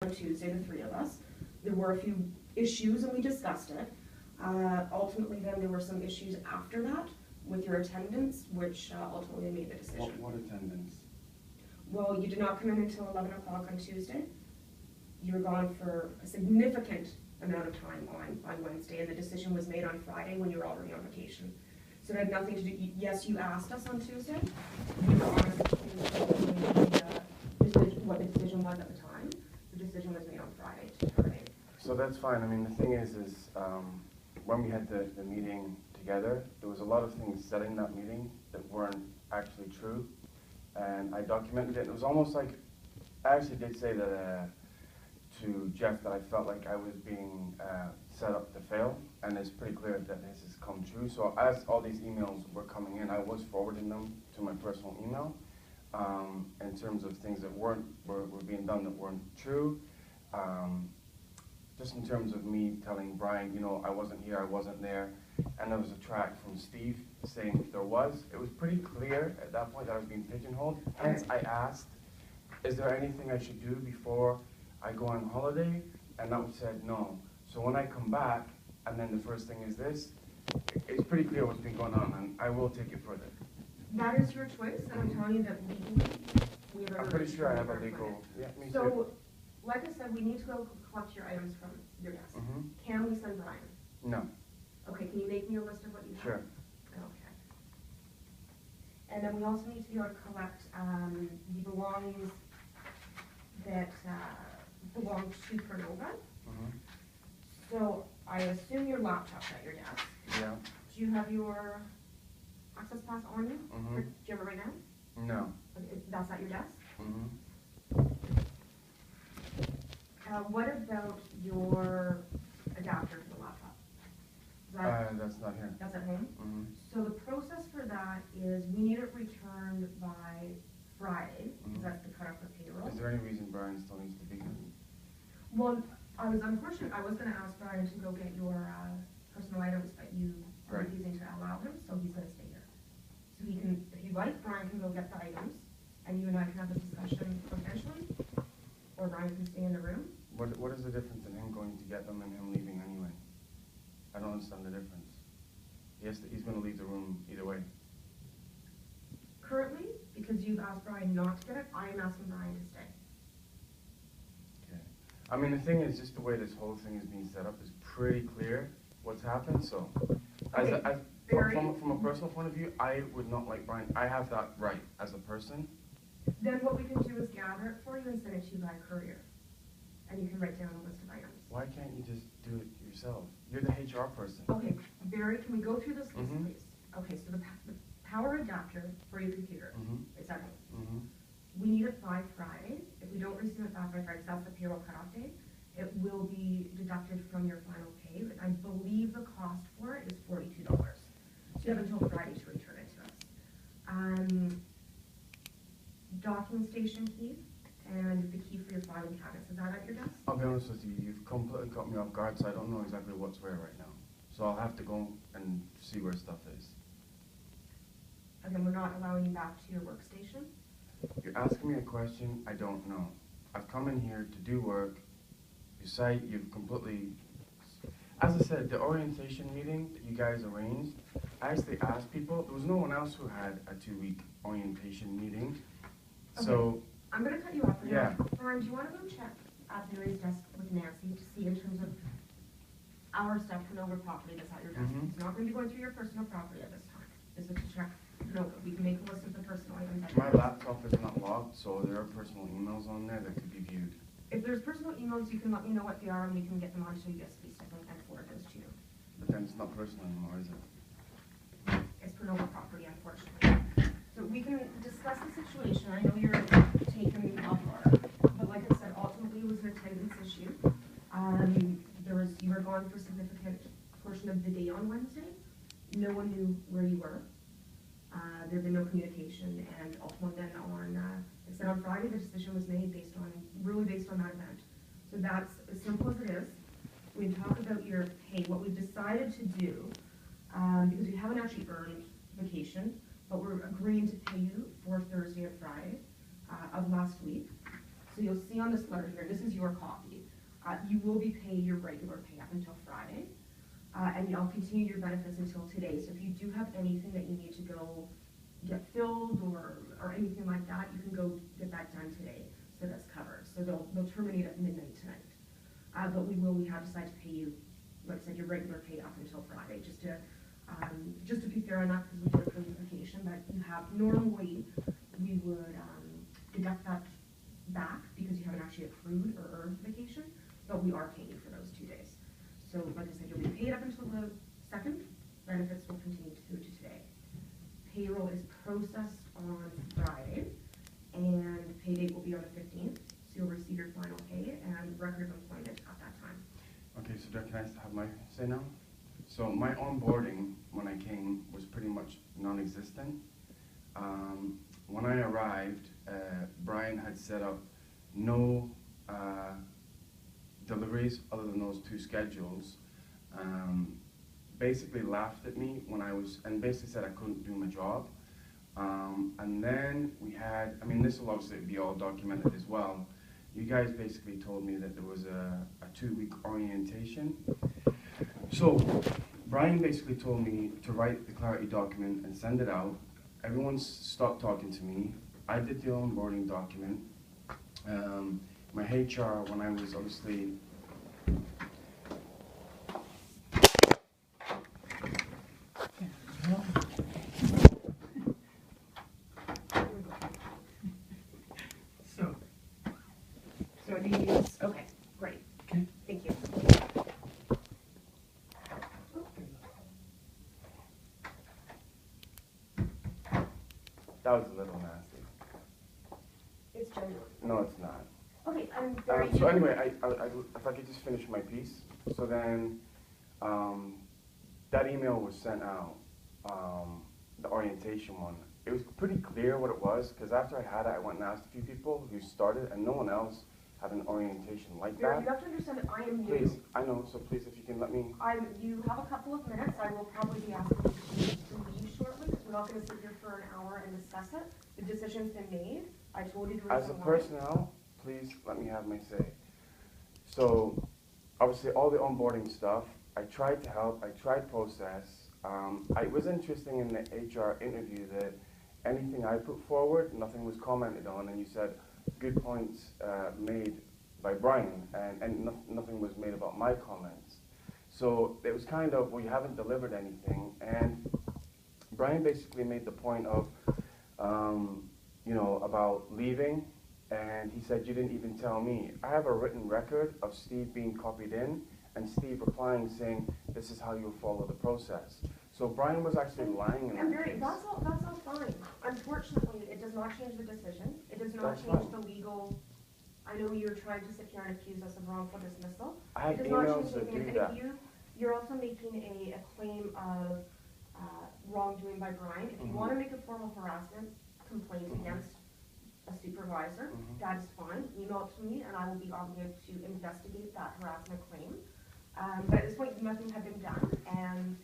on Tuesday, the three of us. There were a few issues and we discussed it. Ultimately then there were some issues after that with your attendance, which ultimately made the decision. What attendance? Well, you did not come in until 11 o'clock on Tuesday. You were gone for a significant amount of time on Wednesday, and the decision was made on Friday when you were already on vacation. So it had nothing to do, yes, you asked us on Tuesday. You were honest what the decision was at the time. The decision was made on Friday to terminate. So that's fine. I mean, the thing is when we had the meeting together, there was a lot of things said in that meeting that weren't actually true. And I documented it. It was almost like, I actually did say that to Jeff that I felt like I was being set up to fail, and it's pretty clear that this has come true. So as all these emails were coming in, I was forwarding them to my personal email in terms of things that were being done that weren't true. Just in terms of me telling Brian, you know, I wasn't here, I wasn't there, and there was a track from Steve saying there was. It was pretty clear at that point that I was being pigeonholed. Hence, I asked, is there anything I should do before I go on holiday? And that was said no. So when I come back, and then the first thing is this, it's pretty clear what's been going on, and I will take it further. That is your choice, and I'm telling you that legally, we have a I'm pretty sure I have a legal, yeah, me so, too. like I said, we need to go collect your items from your desk. Mm-hmm. Can we send Brian? No. Okay, can you make me a list of what you have? Sure. Okay. And then we also need to be able to collect the belongings that belong to Pernova. Mm-hmm. So I assume your laptop's at your desk. Yeah. Do you have your access pass on you? Mm-hmm. Or do you have it right now? No. Okay, that's at your desk? Mm-hmm. What about your adapter to the laptop? That's not here. That's at home? Mm-hmm. So the process for that is we need it returned by Friday, because that's the cutoff for payroll. Is there any reason Brian still needs to be here? Well, I was unfortunate. I was going to ask Brian to go get your personal items, but you are refusing to allow him, so he's going to stay here. So he can, if you like, Brian can go get the items, and you and I can have this discussion confidentially, or Brian can stay in the room. What is the difference in him going to get them and him leaving anyway? I don't understand the difference. Yes, he's going to leave the room either way. Currently, because you've asked Brian not to get it, I am asking Brian to stay. Okay. I mean, the thing is, just the way this whole thing is being set up is pretty clear what's happened. So, from a personal point of view, I would not like Brian. I have that right as a person. Then what we can do is gather it for you and send it to you by courier. And you can write down a list of items. Why can't you just do it yourself? You're the HR person. Okay, Barry, can we go through this list, Mm-hmm. please? Okay, so the power adapter for your computer is at home. Mm-hmm. We need it by Friday. If we don't receive it back by Friday, because that's the payroll cutoff date, it will be deducted from your final pay. I believe the cost for it is $42. So you have until Friday to return it to us. Docking station key and the key for your filing cabinets. Is that at your desk? I'll be honest with you, you've completely caught me off guard, so I don't know exactly what's where right now. So I'll have to go and see where stuff is. Again, we're not allowing you back to your workstation. You're asking me a question I don't know. I've come in here to do work. You say you've completely... As I said, the orientation meeting that you guys arranged, I actually asked people. There was no one else who had a 2-week orientation meeting. Okay. So... I'm going to cut you off. Yeah. Brian, do you want to go check at Barry's desk with Nancy to see in terms of our stuff, Pernova property that's at your desk? Mm-hmm. It's not going to be going through your personal property at this time. This is to check Pernova. We can make a list of the personal items. My laptop is not logged, so there are personal emails on there that could be viewed. If there's personal emails, you can let me know what they are and we can get them onto USB stick and forward those to you. But then it's not personal anymore, is it? It's Pernova property, unfortunately. So we can discuss the situation. I know you're taken off guard, but like I said, ultimately it was an attendance issue. You were gone for a significant portion of the day on Wednesday. No one knew where you were. There had been no communication, and ultimately then on Friday, the decision was made based on that event. So that's as simple as it is. We talk about your pay. What we've decided to do, because we haven't actually earned vacation, but we're agreeing to pay you for Thursday and Friday of last week. So you'll see on this letter here, this is your copy. You will be paid your regular pay up until Friday, and I'll continue your benefits until today. So if you do have anything that you need to go get filled or anything like that, you can go get that done today, so that's covered. So they'll terminate at midnight tonight. But we have decided to pay you, like I said, your regular pay up until Friday, just to be fair enough, because we did approve the vacation, but you have, normally, we would deduct that back because you haven't actually accrued or earned vacation, but we are paying you for those 2 days. So, like I said, you'll be paid up until the 2nd, benefits will continue through to today. Payroll is processed on Friday, and pay date will be on the 15th, so you'll receive your final pay and record of employment at that time. Okay, so can I have my say now? So my onboarding when I came was pretty much non-existent. When I arrived, Brian had set up no deliveries other than those 2 schedules. Basically laughed at me when and basically said I couldn't do my job. And then we had, this will obviously be all documented as well. You guys basically told me that there was a 2-week orientation. So Brian basically told me to write the clarity document and send it out. Everyone stopped talking to me. I did the onboarding document. My HR, when I was obviously So these, okay, great. Okay. Thank you. that was a little nasty. It's genuine. No, it's not. Okay, I'm very. So anyway, if I could just finish my piece. So then, that email was sent out, the orientation one. It was pretty clear what it was, because after I had it, I went and asked a few people who started, and no one else had an orientation like Barry, that. you have to understand that I am new. Please, I know, so please, if you can let me. You have a couple of minutes. I will probably be asking you to leave shortly, because we're not going to sit here for an hour and discuss it. The decision's been made. I told you the reason As a why. personnel, please let me have my say. So, obviously, all the onboarding stuff, I tried to help, I tried process. It was interesting in the HR interview that anything I put forward, nothing was commented on, and you said good points made by Brian, and nothing was made about my comments. So it was kind of, well, you haven't delivered anything, and Brian basically made the point of, about leaving, and he said, you didn't even tell me. I have a written record of Steve being copied in, and Steve replying saying, this is how you'll follow the process. So Brian was actually lying in that case. That's all fine. Unfortunately, it does not change the decision. It does not That's change fine. the legal. I know you're trying to sit here and accuse us of wrongful dismissal. I have It does not emails change that anything. do And that. if you're also making a claim of wrongdoing by Brian. If you want to make a formal harassment complaint against a supervisor, that is fine. Email it to me, and I will be obligated to investigate that harassment claim. But at this point, nothing had been done, and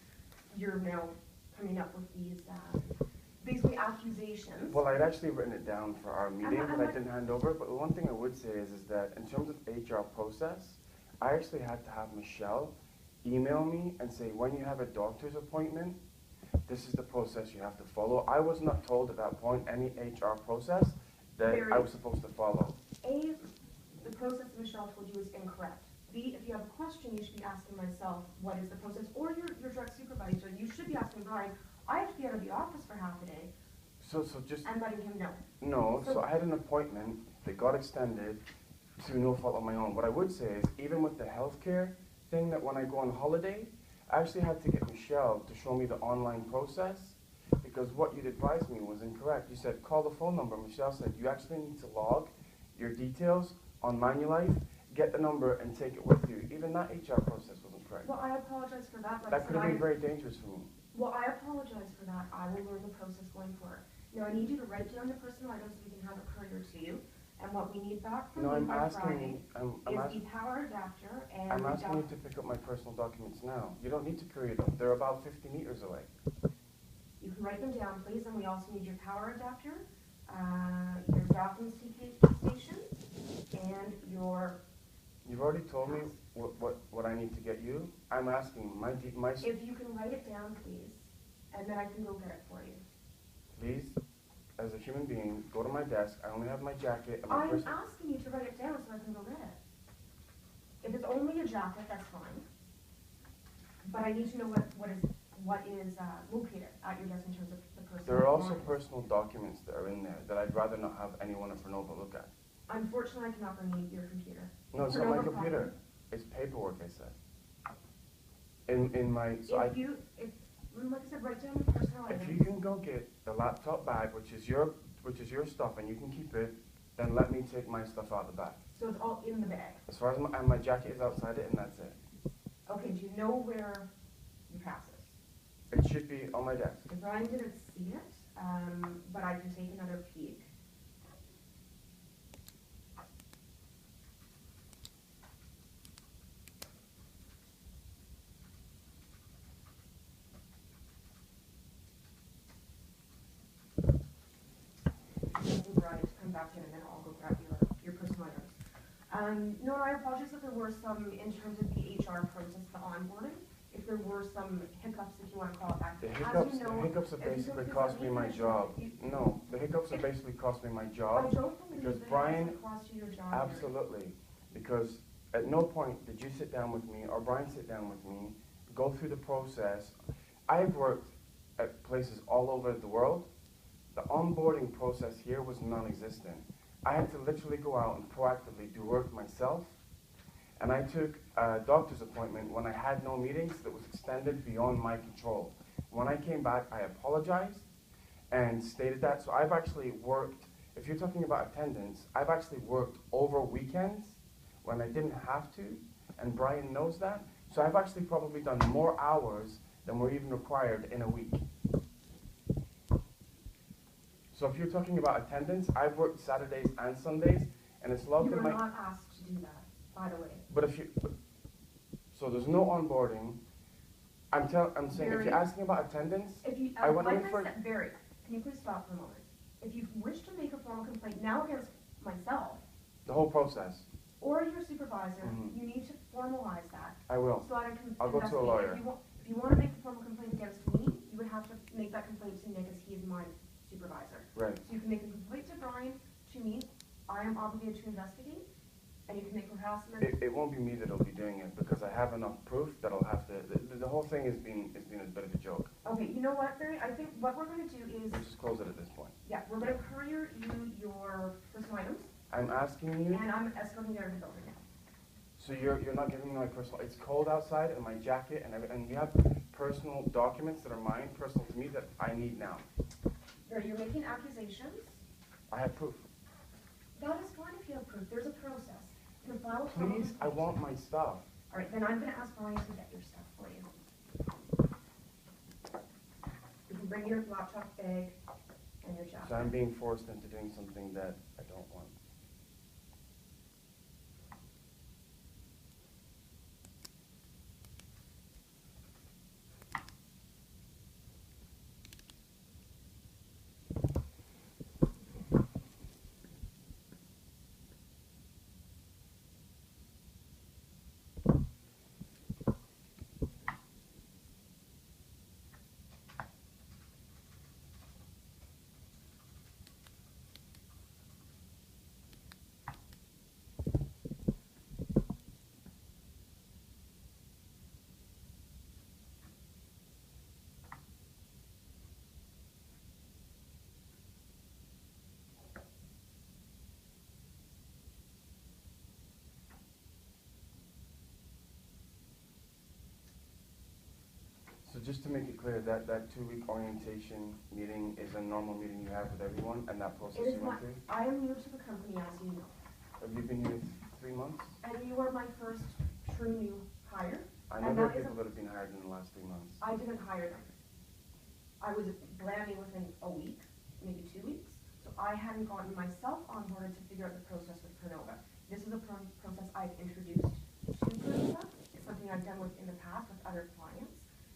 you're now coming up with these basically accusations. Well, I'd actually written it down for our meeting, but I didn't hand over. But the one thing I would say is that in terms of HR process, I actually had to have Michelle email me and say, when you have a doctor's appointment, this is the process you have to follow. I was not told at that point any HR process that I was supposed to follow. A, the process Michelle told you is incorrect. B, if you have a question, you should be asking myself, what is the process? Or your direct supervisor, you should be asking Brian, I have to be out of the office for half a day. So just... And letting him know. No, so I had an appointment that got extended through no fault of my own. What I would say is, even with the healthcare thing, that when I go on holiday, I actually had to get Michelle to show me the online process, because what you'd advised me was incorrect. You said, call the phone number. Michelle said, you actually need to log your details on Manulife, get the number, and take it with you. Even that HR process wasn't correct. Well, I apologize for that. That could have been very dangerous for me. Well, I apologize for that. I will learn the process going forward. Now, I need you to write down the personal items so we can have it courier to you. And what we need back from you by Friday is the power adapter and I'm asking you to pick up my personal documents now. You don't need to courier them. They're about 50 meters away. You can write them down, please, and we also need your power adapter, your docking station, and your You've already told me what I need to get you. I'm asking, If you can write it down, please, and then I can go get it for you. please, as a human being, go to my desk. I only have my jacket and my I'm personal... asking you to write it down so I can go get it. If it's only a jacket, that's fine. But I need to know what is located at your desk in terms of the personal There are also belongings. personal documents that are in there that I'd rather not have anyone at Pernova look at. Unfortunately, I cannot bring you your computer. No, it's not my Pernova computer. property. It's paperwork, I said. In my... So Like I said, write down the personal if items. you can go get the laptop bag, which is your stuff, and you can keep it, then let me take my stuff out of the bag. So it's all in the bag. As far as my jacket is outside it, and that's it. Okay, do you know where your pass is? It should be on my desk. If Brian didn't see it, but I can take another peek. Brian to come back in and then I'll go grab your personal items. No, I apologize if there were some, in terms of the HR process, the onboarding, if there were some hiccups, if you want to call it that. The As you know, hiccups have if you basically don't cost me my finish job. it, No, the hiccups have basically cost me my I job. don't believe because that Brian- it has to cost you your job. Absolutely. Because at no point did you sit down with me or Brian sit down with me, go through the process. I've worked at places all over the world. The onboarding process here was non-existent. I had to literally go out and proactively do work myself. And I took a doctor's appointment when I had no meetings that was extended beyond my control. When I came back, I apologized and stated that. So I've actually worked, if you're talking about attendance, I've actually worked over weekends when I didn't have to, and Brian knows that. So I've actually probably done more hours than were even required in a week. So if you're talking about attendance, I've worked Saturdays and Sundays, and it's logged You in were my... not asked to do that, by the way. But if you... So there's no onboarding. I'm saying, if Barry, you're asking about attendance, If you, I went like in I for... said, Barry, can you please stop for a moment? If you wish to make a formal complaint now against myself The whole process. or your supervisor, Mhm. you need to formalize that I will. so that I can I'll go to a investigate. lawyer. If you want to make a formal complaint against me, you would have to make that complaint to Nick as he is my supervisor. Right. So you can make a complaint to Brian, to me, I am obligated to investigate, and you can make harassment. It won't be me that'll be doing it because I have enough proof that I'll have to... The whole thing has been a bit of a joke. Okay, you know what, Barry? I think what we're going to do is, Let's just close it at this point. yeah, we're going to courier you your personal items, I'm asking you... and I'm escorting you out of the building now. So you're not giving me my personal... It's cold outside and my jacket and you have personal documents that are mine, personal to me, that I need now. Barry, you're making accusations. I have proof. That is fine if you have proof. There's a process. You can file a Please, I want my stuff. All right, then I'm going to ask Brian to get your stuff for you. You can bring your laptop bag and your jacket. So I'm being forced into doing something that I don't want. So just to make it clear, that 2-week orientation meeting is a normal meeting you have with everyone, and that process It is you not, went through? I am new to the company, as you know. Have you been here 3 months? And you are my first true new hire. I And know there are that is people that have been hired in the last 3 months. I didn't hire them. I was brand new within a week, maybe 2 weeks. So I hadn't gotten myself onboarded to figure out the process with Pernova. This is a process I've introduced to Pernova. It's something I've done in the past with other clients.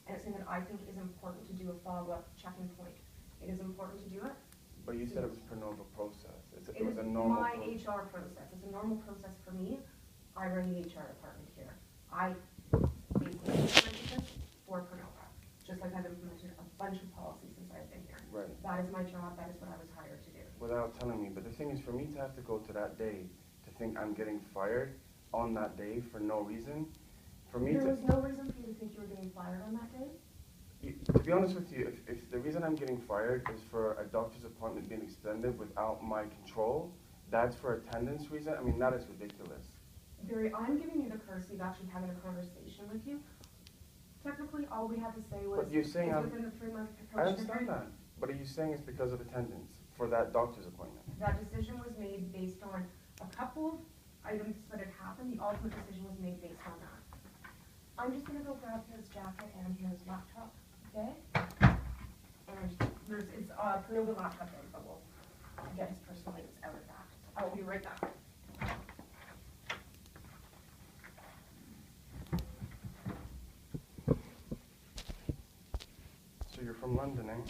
And it's something that I think is important to do a follow-up checking point. It is important to do it. But you said it was Pernova process. It It was is a normal my process. HR process. It's a normal process for me. I run the HR department here. I basically implemented this for Pernova, just like I've implemented a bunch of policies since I've been here. Right. That is my job, that is what I was hired to do. Without telling me, but the thing is, for me to have to go to that day to think I'm getting fired on that day for no reason, for me There was no reason for you to think you were getting fired on that day? to be honest with you, if the reason I'm getting fired is for a doctor's appointment being extended without my control, that's for attendance reason, I mean, that is ridiculous. Barry, I'm giving you the courtesy of actually having a conversation with you. Technically, all we had to say was, But you're saying it's within the 3-month I probationary understand period. that, but are you saying it's because of attendance for that doctor's appointment? That decision was made based on a couple of items that had happened. The ultimate decision was made based on that. I'm just gonna go grab his jacket and his laptop bag. And it's Pernova laptop bag, but we'll get his personal items out of that. I'll be right back. So you're from London, eh?